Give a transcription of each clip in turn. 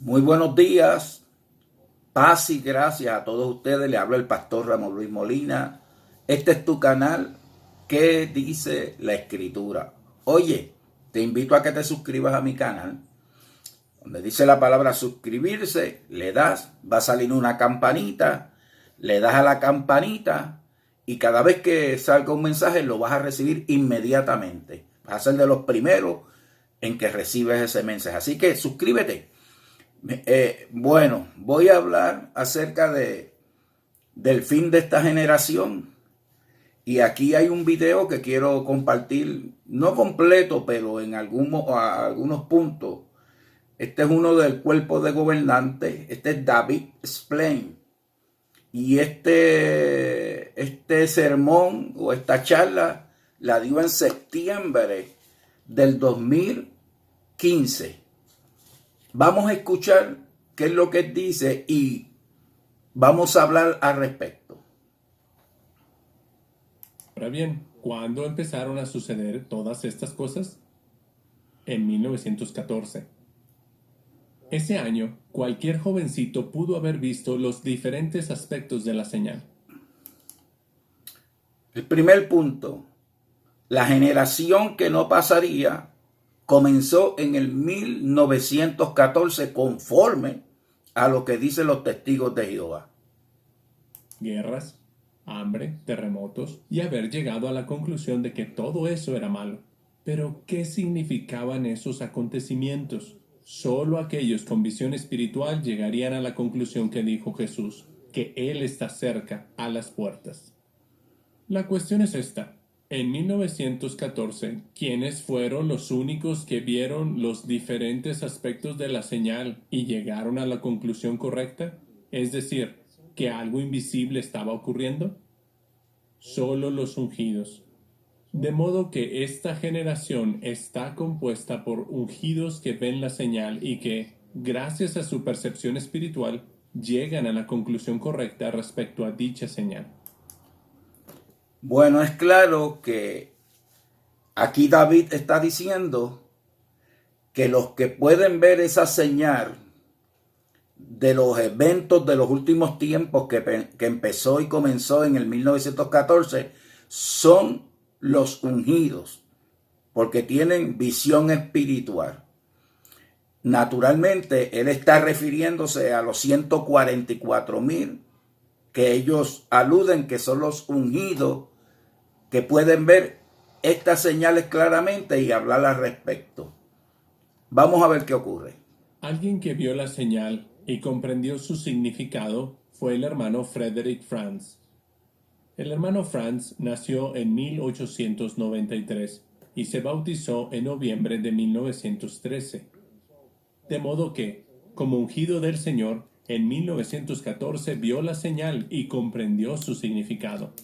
Muy buenos días, paz y gracias a todos ustedes. Le habla el pastor Ramón Luis Molina. Este es tu canal. ¿Qué dice la Escritura? Oye, te invito a que te suscribas a mi canal. Donde dice la palabra suscribirse, le das, va a salir una campanita, le das a la campanita y cada vez que salga un mensaje lo vas a recibir inmediatamente. Vas a ser de los primeros en que recibes ese mensaje. Así que suscríbete. Bueno, voy a hablar acerca del fin de esta generación. Y aquí hay un video que quiero compartir, no completo, pero en algunos puntos. Este es uno del cuerpo de gobernantes. Este es David Splane. Y este sermón o esta charla la dio en septiembre del 2015. Vamos a escuchar qué es lo que dice y vamos a hablar al respecto. Ahora bien, ¿cuándo empezaron a suceder todas estas cosas? En 1914. Ese año, cualquier jovencito pudo haber visto los diferentes aspectos de la señal. El primer punto, la generación que no pasaría comenzó en el 1914 conforme a lo que dicen los testigos de Jehová. Guerras, hambre, terremotos y haber llegado a la conclusión de que todo eso era malo. Pero, ¿qué significaban esos acontecimientos? Solo aquellos con visión espiritual llegarían a la conclusión que dijo Jesús, que Él está cerca, a las puertas. La cuestión es esta. En 1914, ¿quiénes fueron los únicos que vieron los diferentes aspectos de la señal y llegaron a la conclusión correcta? Es decir, que algo invisible estaba ocurriendo. Solo los ungidos. De modo que esta generación está compuesta por ungidos que ven la señal y que, gracias a su percepción espiritual, llegan a la conclusión correcta respecto a dicha señal. Bueno, es claro que aquí David está diciendo que los que pueden ver esa señal de los eventos de los últimos tiempos que empezó y comenzó en el 1914 son los ungidos, porque tienen visión espiritual. Naturalmente, él está refiriéndose a los 144,000 que ellos aluden que son los ungidos que pueden ver estas señales claramente y hablar al respecto. Vamos a ver qué ocurre. Alguien que vio la señal y comprendió su significado fue el hermano Frederick Franz. El hermano Franz nació en 1893 y se bautizó en noviembre de 1913. De modo que, como ungido del Señor, en 1914 vio la señal y comprendió su significado.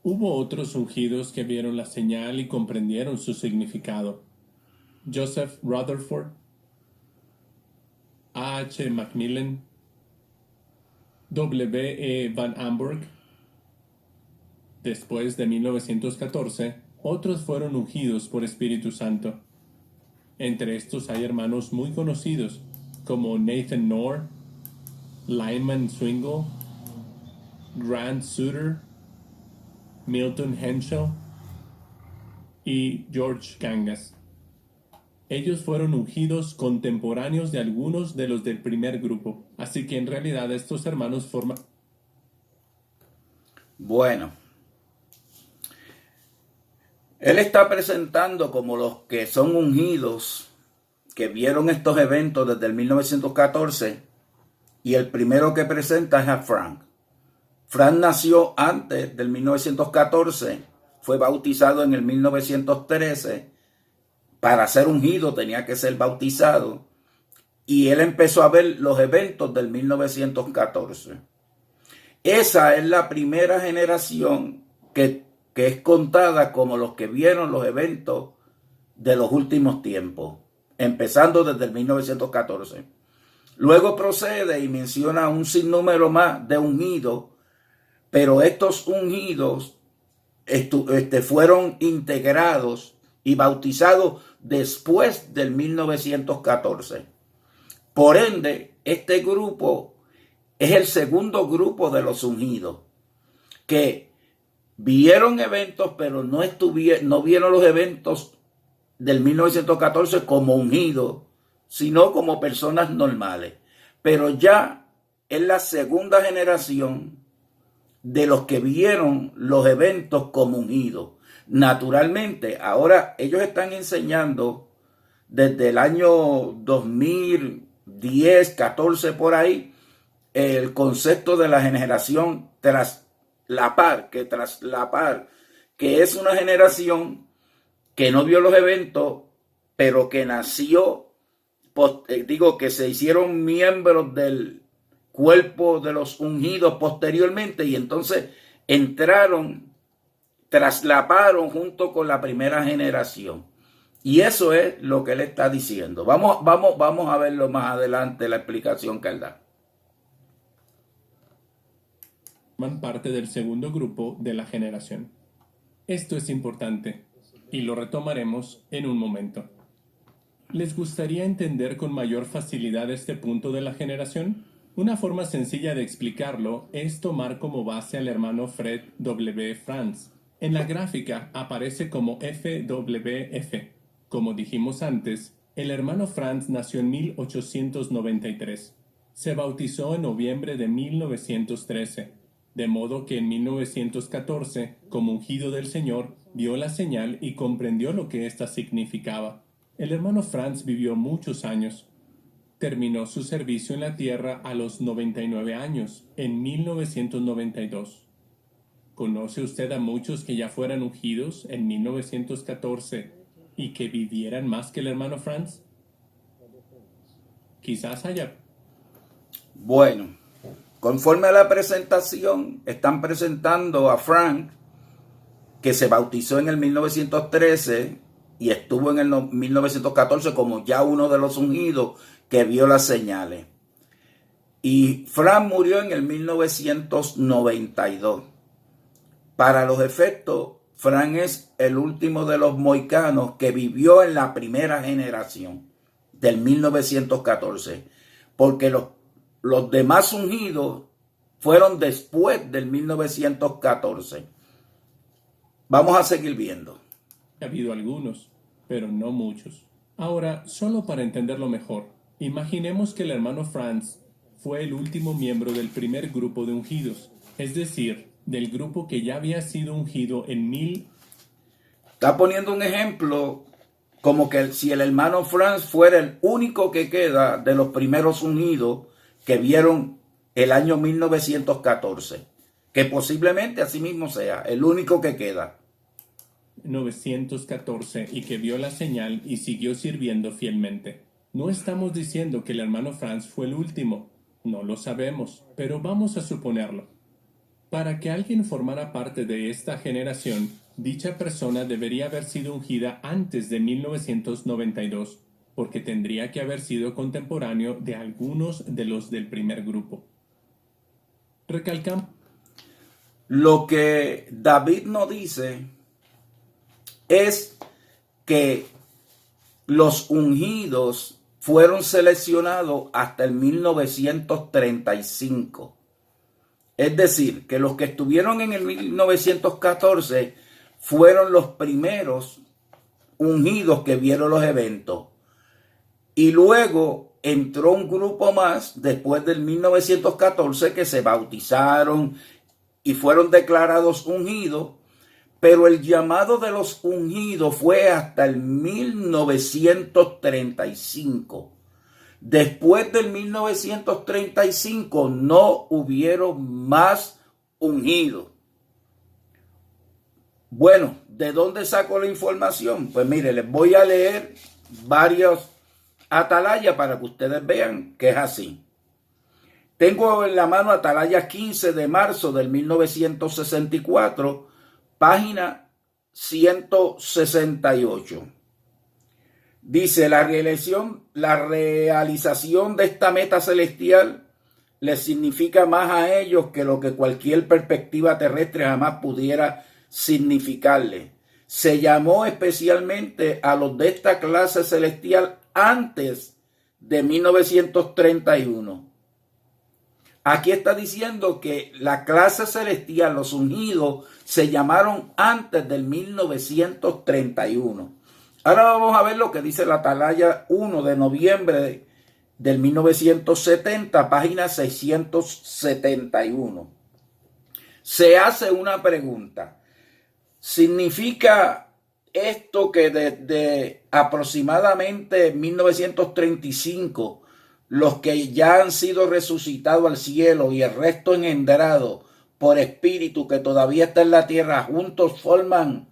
Hubo otros ungidos que vieron la señal y comprendieron su significado. Joseph Rutherford, A. H. Macmillan, W. E. Van Amburg. Después de 1914, otros fueron ungidos por Espíritu Santo. Entre estos hay hermanos muy conocidos como Nathan Knorr, Lyman Swingle, Grant Suter, Milton Henschel y George Gangas. Ellos fueron ungidos contemporáneos de algunos de los del primer grupo, así que en realidad estos hermanos forman... Bueno, él está presentando como los que son ungidos, que vieron estos eventos desde el 1914, y el primero que presenta es a Frank. Frank nació antes del 1914, fue bautizado en el 1913. Para ser ungido tenía que ser bautizado. Y él empezó a ver los eventos del 1914. Esa es la primera generación que es contada como los que vieron los eventos de los últimos tiempos, empezando desde el 1914. Luego procede y menciona un sinnúmero más de ungidos, pero estos ungidos fueron integrados y bautizados después del 1914. Por ende, este grupo es el segundo grupo de los ungidos, que vieron eventos, pero no vieron los eventos del 1914 como ungidos, sino como personas normales. Pero ya es la segunda generación de los que vieron los eventos como ungidos. Naturalmente, ahora ellos están enseñando desde el año 2010, 14 por ahí, el concepto de la generación traslapar, que es una generación que no vio los eventos, pero que nació, que se hicieron miembros del cuerpo de los ungidos posteriormente, y entonces traslaparon junto con la primera generación. Y eso es lo que él está diciendo. Vamos a verlo más adelante, la explicación que él da. Forman parte del segundo grupo de la generación. Esto es importante, y lo retomaremos en un momento. ¿Les gustaría entender con mayor facilidad este punto de la generación? Una forma sencilla de explicarlo es tomar como base al hermano Fred W. Franz. En la gráfica aparece como FWF. Como dijimos antes, el hermano Franz nació en 1893. Se bautizó en noviembre de 1913, de modo que en 1914, como ungido del Señor, vio la señal y comprendió lo que ésta significaba. El hermano Franz vivió muchos años. Terminó su servicio en la tierra a los 99 años, en 1992. ¿Conoce usted a muchos que ya fueran ungidos en 1914 y que vivieran más que el hermano Franz? Quizás haya. Bueno, conforme a la presentación, están presentando a Frank, que se bautizó en el 1913 y estuvo en el 1914 como ya uno de los ungidos que vio las señales. Y Frank murió en el 1992. Para los efectos, Frank es el último de los mohicanos que vivió en la primera generación del 1914, porque los demás ungidos fueron después del 1914. Vamos a seguir viendo. Ha habido algunos, pero no muchos. Ahora, solo para entenderlo mejor, imaginemos que el hermano Franz fue el último miembro del primer grupo de ungidos, es decir, del grupo que ya había sido ungido en 1000. Está poniendo un ejemplo como que si el hermano Franz fuera el único que queda de los primeros ungidos que vieron el año 1914, que posiblemente así mismo sea el único que queda. 914 y que vio la señal y siguió sirviendo fielmente. No estamos diciendo que el hermano Franz fue el último, no lo sabemos, pero vamos a suponerlo. Para que alguien formara parte de esta generación, dicha persona debería haber sido ungida antes de 1992, porque tendría que haber sido contemporáneo de algunos de los del primer grupo. Recalcamos. Lo que David nos dice es que los ungidos fueron seleccionados hasta el 1935. Es decir, que los que estuvieron en el 1914 fueron los primeros ungidos que vieron los eventos. Y luego entró un grupo más después del 1914 que se bautizaron y fueron declarados ungidos. Pero el llamado de los ungidos fue hasta el 1935. Después del 1935 no hubieron más ungidos. Bueno, ¿de dónde saco la información? Pues mire, les voy a leer varios atalayas para que ustedes vean que es así. Tengo en la mano Atalaya 15 de marzo del 1964, página 168. Dice, la realización de esta meta celestial les significa más a ellos que lo que cualquier perspectiva terrestre jamás pudiera significarle. Se llamó especialmente a los de esta clase celestial antes de 1931. Aquí está diciendo que la clase celestial, los ungidos, se llamaron antes del 1931. Ahora vamos a ver lo que dice la Atalaya 1 de noviembre del 1970, página 671. Se hace una pregunta. ¿Significa esto que desde aproximadamente 1935 los que ya han sido resucitados al cielo y el resto engendrado por espíritu que todavía está en la tierra juntos forman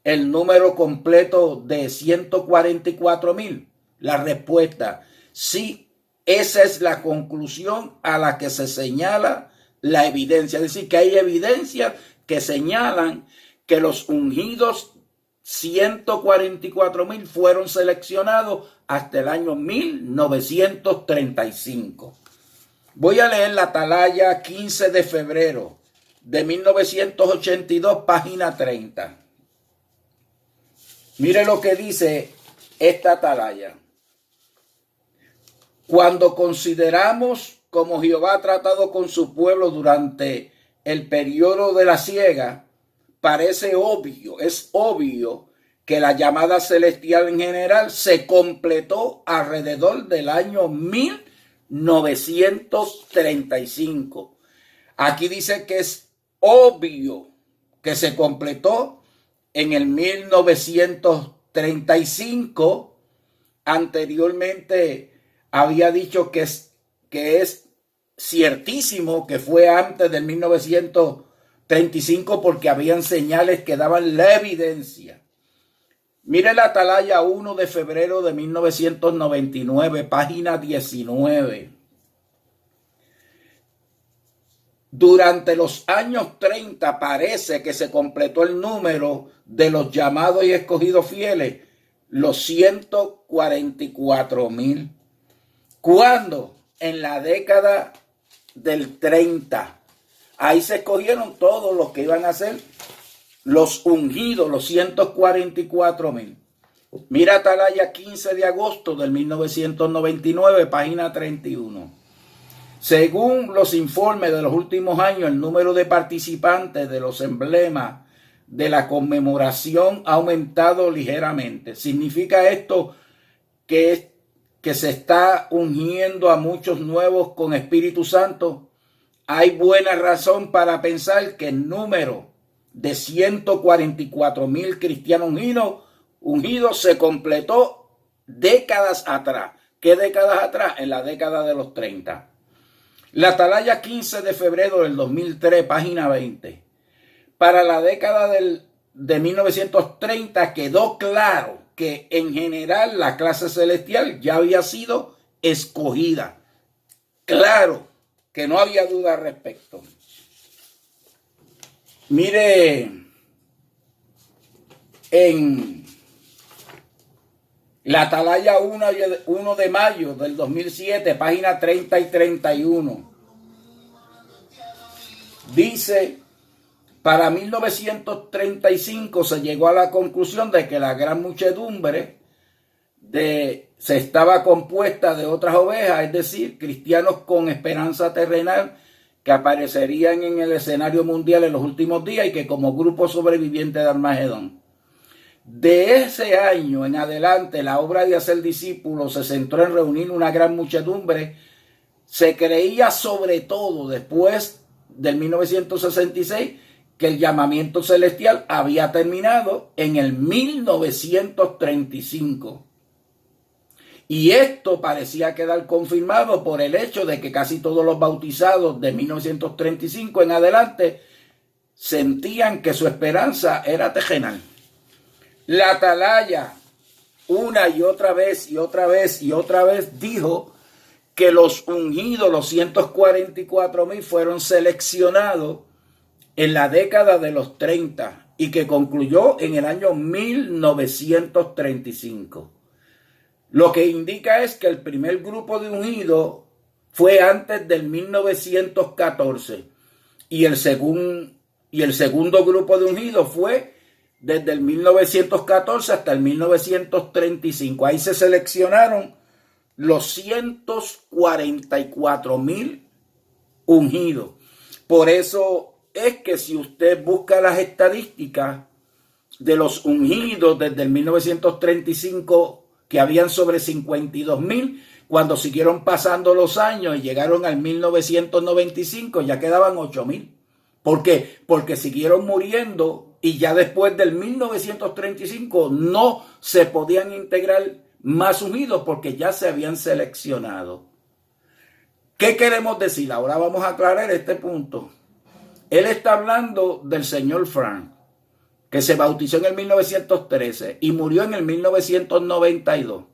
el número completo de 144,000? La respuesta, sí, esa es la conclusión a la que se señala la evidencia. Es decir, que hay evidencias que señalan que los ungidos 144,000 fueron seleccionados hasta el año 1935. Voy a leer la Atalaya 15 de febrero de 1982, página 30. Mire lo que dice esta Atalaya. Cuando consideramos cómo Jehová ha tratado con su pueblo durante el periodo de la siega, parece obvio, es obvio que la llamada celestial en general se completó alrededor del año 1935. Aquí dice que es obvio que se completó en el 1935. Anteriormente había dicho que es ciertísimo que fue antes del 1935 porque habían señales que daban la evidencia. Mire la Atalaya 1 de febrero de 1999, página 19. Durante los años 30 parece que se completó el número de los llamados y escogidos fieles, los 144,000. ¿Cuándo? En la década del 30. Ahí se escogieron todos los que iban a ser los ungidos, los 144,000. Mira Atalaya 15 de agosto del 1999, página 31. Según los informes de los últimos años, el número de participantes de los emblemas de la conmemoración ha aumentado ligeramente. ¿Significa esto que se está ungiendo a muchos nuevos con Espíritu Santo? Hay buena razón para pensar que el número de 144,000 cristianos ungidos se completó décadas atrás. ¿Qué décadas atrás? En la década de los 30. La Atalaya 15 de febrero del 2003, página 20. Para la década de 1930 quedó claro que en general la clase celestial ya había sido escogida. Claro que no había duda al respecto. Mire, en la Atalaya 1 de mayo del 2007, página 30 y 31, dice, para 1935 se llegó a la conclusión de que la gran muchedumbre se estaba compuesta de otras ovejas, es decir, cristianos con esperanza terrenal que aparecerían en el escenario mundial en los últimos días y que como grupo sobreviviente de Armagedón. De ese año en adelante, la obra de hacer discípulos se centró en reunir una gran muchedumbre. Se creía sobre todo después del 1966 que el llamamiento celestial había terminado en el 1935. Y esto parecía quedar confirmado por el hecho de que casi todos los bautizados de 1935 en adelante sentían que su esperanza era terrenal. La Atalaya una y otra vez y otra vez y otra vez dijo que los ungidos, los 144,000, fueron seleccionados en la década de los 30 y que concluyó en el año 1935. Lo que indica es que el primer grupo de ungidos fue antes del 1914 y el segundo grupo de ungidos fue desde el 1914 hasta el 1935. Ahí se seleccionaron los 144,000 ungidos. Por eso es que si usted busca las estadísticas de los ungidos desde el 1935, que habían sobre 52,000, cuando siguieron pasando los años y llegaron al 1995, ya quedaban 8,000. ¿Por qué? Porque siguieron muriendo y ya después del 1935 no se podían integrar más ungidos porque ya se habían seleccionado. ¿Qué queremos decir? Ahora vamos a aclarar este punto. Él está hablando del señor Frank, que se bautizó en el 1913 y murió en el 1992.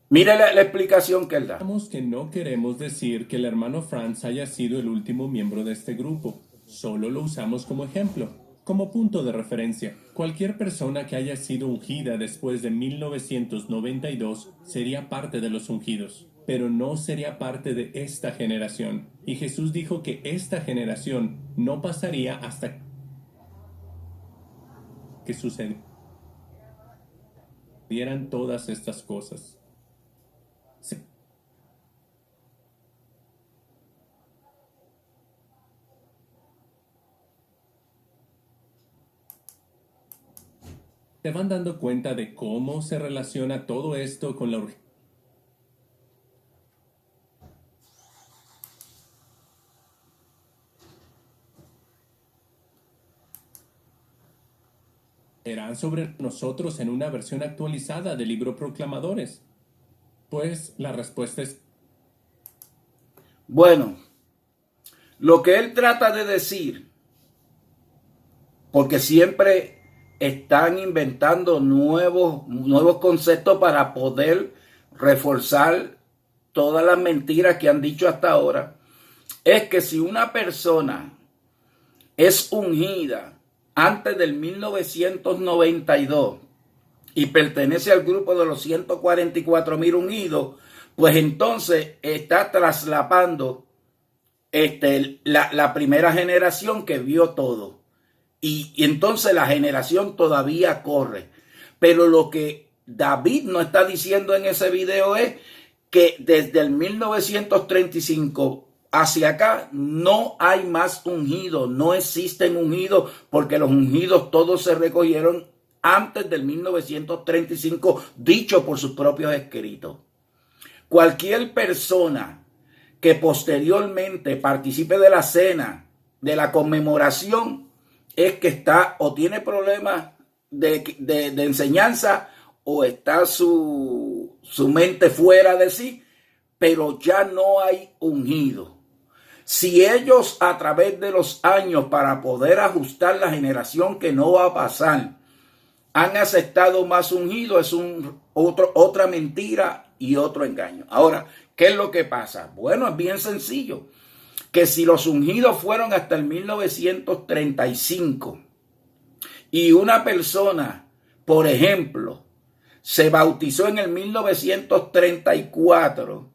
Mire la explicación que él da. Que no queremos decir que el hermano Franz haya sido el último miembro de este grupo. Solo lo usamos como ejemplo, como punto de referencia. Cualquier persona que haya sido ungida después de 1992 sería parte de los ungidos, pero no sería parte de esta generación. Y Jesús dijo que esta generación no pasaría hasta que sucedieran todas estas cosas. ¿Se van dando cuenta de cómo se relaciona todo esto con la urgencia? ¿Serán sobre nosotros en una versión actualizada del libro Proclamadores? Pues la respuesta es... Bueno, lo que él trata de decir, porque siempre están inventando nuevos conceptos para poder reforzar todas las mentiras que han dicho hasta ahora, es que si una persona es ungida antes del 1992 y pertenece al grupo de los 144,000 ungidos, pues entonces está traslapando la primera generación que vio todo. Y entonces la generación todavía corre. Pero lo que David no está diciendo en ese video es que desde el 1935 hacia acá no hay más ungidos, no existen ungidos, porque los ungidos todos se recogieron antes del 1935, dicho por sus propios escritos. Cualquier persona que posteriormente participe de la cena, de la conmemoración, es que está o tiene problemas de enseñanza o está su mente fuera de sí, pero ya no hay ungido. Si ellos a través de los años, para poder ajustar la generación que no va a pasar, han aceptado más ungido, es otra mentira y otro engaño. Ahora, ¿qué es lo que pasa? Bueno, es bien sencillo. Que si los ungidos fueron hasta el 1935 y una persona, por ejemplo, se bautizó en el 1934,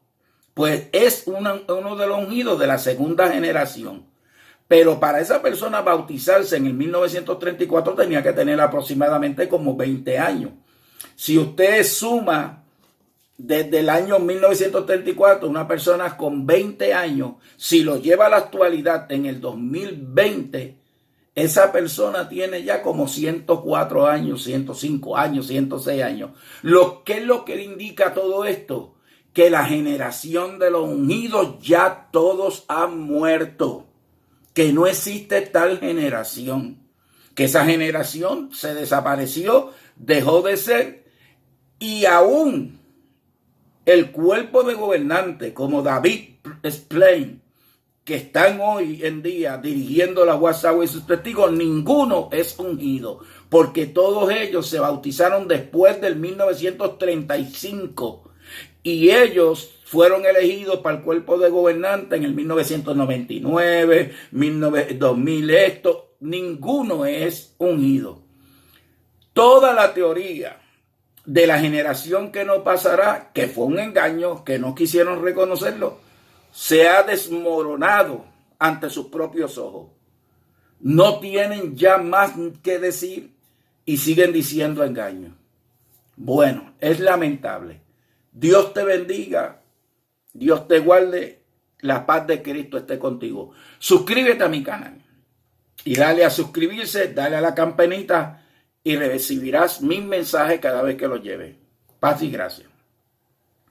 pues es uno de los ungidos de la segunda generación. Pero para esa persona bautizarse en el 1934 tenía que tener aproximadamente como 20 años. Si usted suma desde el año 1934, una persona con 20 años, si lo lleva a la actualidad en el 2020, esa persona tiene ya como 104 años, 105 años, 106 años. ¿Qué es lo que le indica todo esto? Que la generación de los ungidos ya todos han muerto. Que no existe tal generación. Que esa generación se desapareció, dejó de ser, y aún el cuerpo de gobernantes como David Splain, que están hoy en día dirigiendo la WhatsApp y sus testigos, ninguno es ungido, porque todos ellos se bautizaron después del 1935 y ellos fueron elegidos para el cuerpo de gobernantes en el 1999, 2000, ninguno es ungido. Toda la teoría de la generación que no pasará, que fue un engaño, que no quisieron reconocerlo, se ha desmoronado ante sus propios ojos. No tienen ya más que decir y siguen diciendo engaños. Bueno, es lamentable, Dios te bendiga, Dios te guarde, la paz de Cristo esté contigo. Suscríbete a mi canal y dale a suscribirse, dale a la campanita y recibirás mis mensajes cada vez que los lleve. Paz y gracia.